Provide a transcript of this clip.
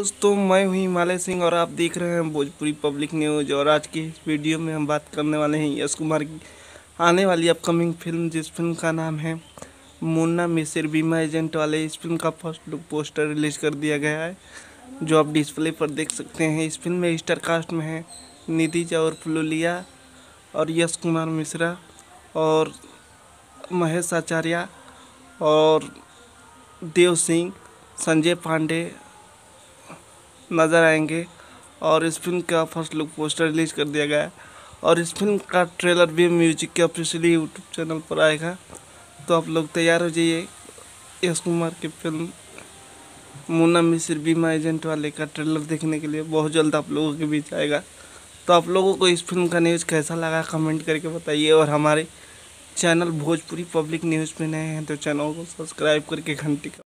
दोस्तों, मैं हूं हिमालय सिंह और आप देख रहे हैं भोजपुरी पब्लिक न्यूज़। और आज की इस वीडियो में हम बात करने वाले हैं यश कुमार की आने वाली अपकमिंग फिल्म, जिस फिल्म का नाम है मुन्ना मिसिर बीमा एजेंट वाले। इस फिल्म का फर्स्ट लुक पोस्टर रिलीज कर दिया गया है, जो आप डिस्प्ले पर देख सकते हैं। इस फिल्म में स्टार कास्ट में है निधि और फुलुलिया और यश कुमार मिश्रा और महेश आचार्य और देव सिंह, संजय पांडे नज़र आएंगे। और इस फिल्म का फर्स्ट लुक पोस्टर रिलीज कर दिया गया है और इस फिल्म का ट्रेलर भी म्यूजिक के ऑफिशियली यूट्यूब चैनल पर आएगा। तो आप लोग तैयार हो जाइए यश कुमार की फिल्म मुन्ना मिसिर बीमा एजेंट वाले का ट्रेलर देखने के लिए। बहुत जल्द आप लोगों के बीच आएगा। तो आप लोगों को इस फिल्म का न्यूज़ कैसा लगा कमेंट करके बताइए। और हमारे चैनल भोजपुरी पब्लिक न्यूज़ पे नए हैं तो चैनल को सब्सक्राइब करके घंटी का